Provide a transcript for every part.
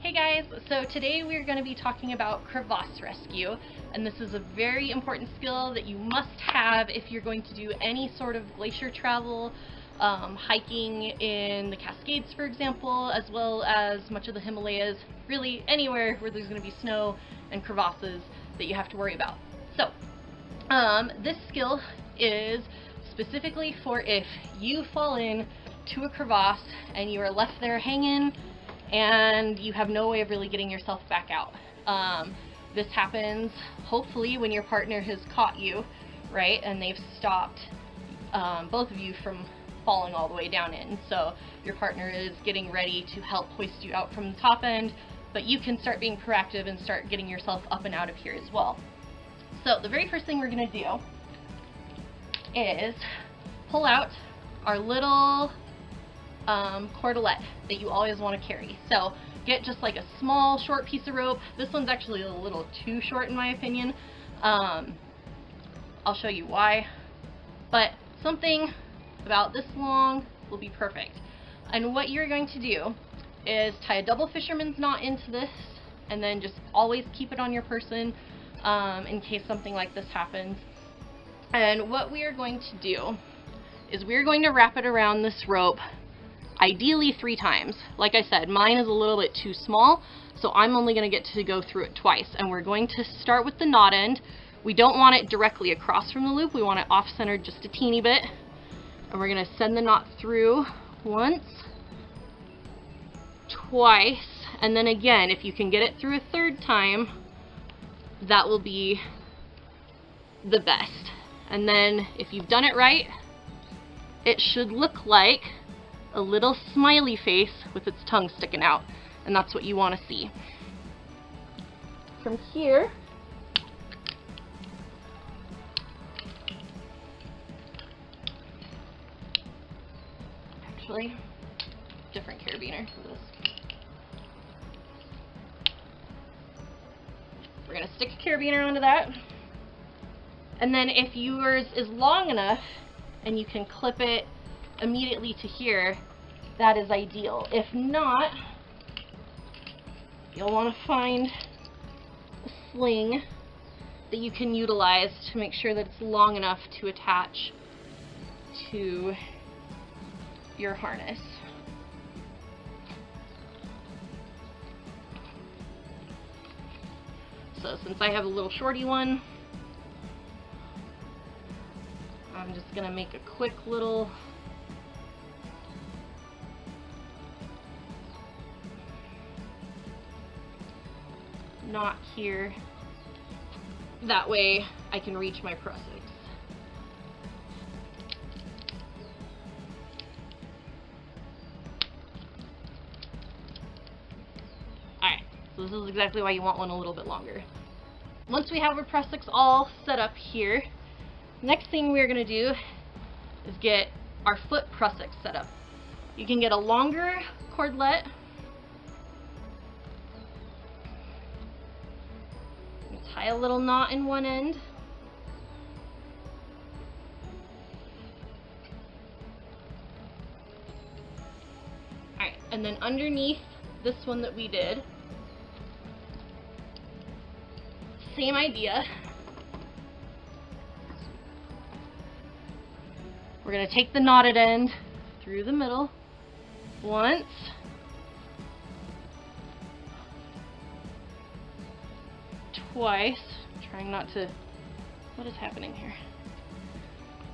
Hey guys, so today we're going to be talking about crevasse rescue, and this is a very important skill that you must have if you're going to do any sort of glacier travel, hiking in the Cascades for example, as well as much of the Himalayas, really anywhere where there's going to be snow and crevasses that you have to worry about. So, this skill is specifically for if you fall in to a crevasse and you are left there hanging and you have no way of really getting yourself back out. This happens hopefully when your partner has caught you, right, and they've stopped both of you from falling all the way down in. So your partner is getting ready to help hoist you out from the top end, but you can start being proactive and start getting yourself up and out of here as well. So the very first thing we're going to do is pull out our little cordelette that you always want to carry. So get just like a small short piece of rope. This one's actually a little too short in my opinion. I'll show you why, but something about this long will be perfect. And what you're going to do is tie a double fisherman's knot into this and then just always keep it on your person in case something like this happens. And what we are going to do is we're going to wrap it around this rope ideally 3 times. Like I said, mine is a little bit too small, so I'm only going to get to go through it twice. And we're going to start with the knot end. We don't want it directly across from the loop. We want it off-centered just a teeny bit. And we're going to send the knot through once, twice, and then again, if you can get it through a 3rd time, that will be the best. And then if you've done it right, it should look like a little smiley face with its tongue sticking out, and that's what you want to see. From here, actually, different carabiner for this. We're going to stick a carabiner onto that, and then if yours is long enough and you can clip it immediately to here, that is ideal. If not, you'll want to find a sling that you can utilize to make sure that it's long enough to attach to your harness. So since I have a little shorty one, I'm just going to make a quick little knot here. That way I can reach my prusiks. Alright, so this is exactly why you want one a little bit longer. Once we have our prusiks all set up here, next thing we're going to do is get our foot prusiks set up. You can get a longer cordlet. Tie a little knot in one end. Alright, and then underneath this one that we did, same idea. We're going to take the knotted end through the middle once, twice, trying not to, what is happening here?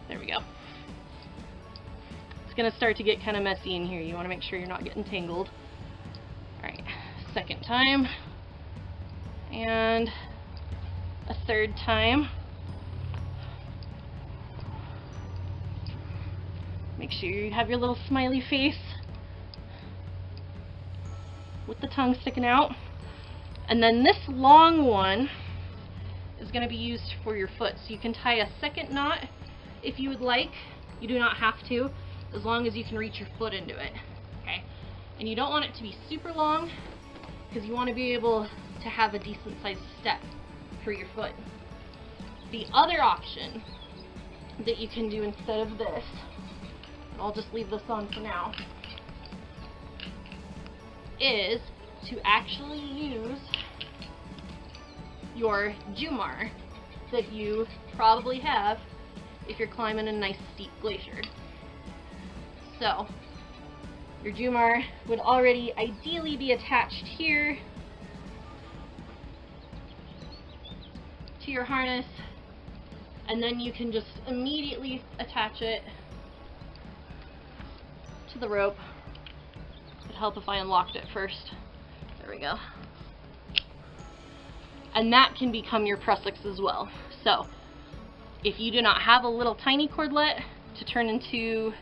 There we go. It's going to start to get kind of messy in here. You want to make sure you're not getting tangled. Alright, 2nd time, and a 3rd time. Make sure you have your little smiley face with the tongue sticking out. And then this long one is going to be used for your foot. So you can tie a 2nd knot if you would like. You do not have to, as long as you can reach your foot into it. Okay? And you don't want it to be super long because you want to be able to have a decent sized step for your foot. The other option that you can do instead of this, I'll just leave this on for now, is to actually use your Jumar that you probably have if you're climbing a nice steep glacier. So your Jumar would already ideally be attached here to your harness, and then you can just immediately attach it to the rope. It'd help if I unlocked it first. There we go. And that can become your prussix as well. So if you do not have a little tiny cordlet to turn into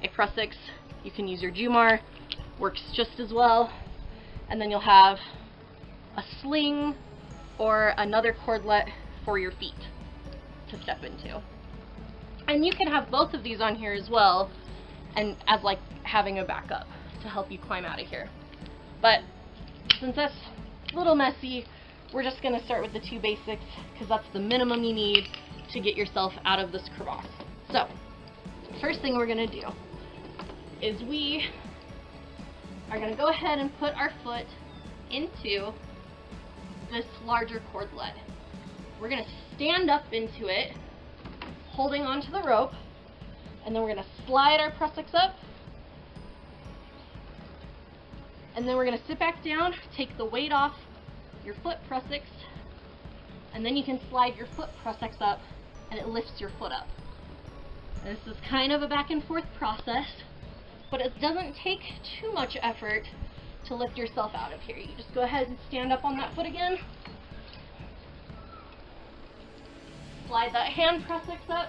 a prussix, you can use your Jumar. Works just as well. And then you'll have a sling or another cordlet for your feet to step into. And you can have both of these on here as well, and as like having a backup to help you climb out of here. But since that's a little messy, we're just going to start with the two basics because that's the minimum you need to get yourself out of this crevasse. So first thing we're going to do is we are going to go ahead and put our foot into this larger cordlet. We're going to stand up into it, holding onto the rope, and then we're going to slide our prussix up, and then we're going to sit back down, take the weight off your foot prussix, and then you can slide your foot prussix up, and it lifts your foot up. And this is kind of a back and forth process, but it doesn't take too much effort to lift yourself out of here. You just go ahead and stand up on that foot again, slide that hand prussix up.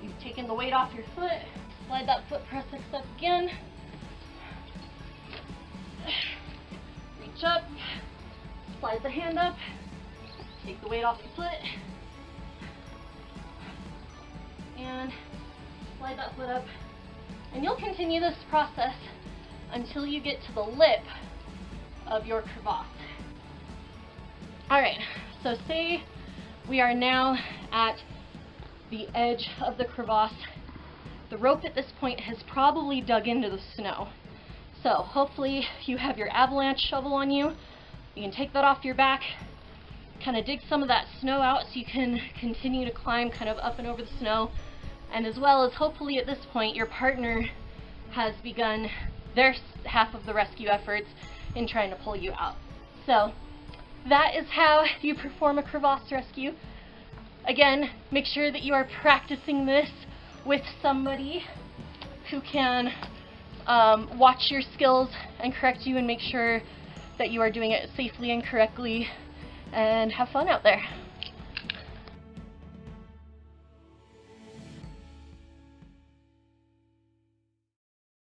You've taken the weight off your foot, slide that foot prussix up again. Reach up, slide the hand up, take the weight off the foot, and slide that foot up. And you'll continue this process until you get to the lip of your crevasse. Alright, so say we are now at the edge of the crevasse. The rope at this point has probably dug into the snow. So hopefully you have your avalanche shovel on you. You can take that off your back, kind of dig some of that snow out so you can continue to climb kind of up and over the snow. And as well as hopefully at this point your partner has begun their half of the rescue efforts in trying to pull you out. So that is how you perform a crevasse rescue. Again, make sure that you are practicing this with somebody who can watch your skills and correct you and make sure that you are doing it safely and correctly, and have fun out there.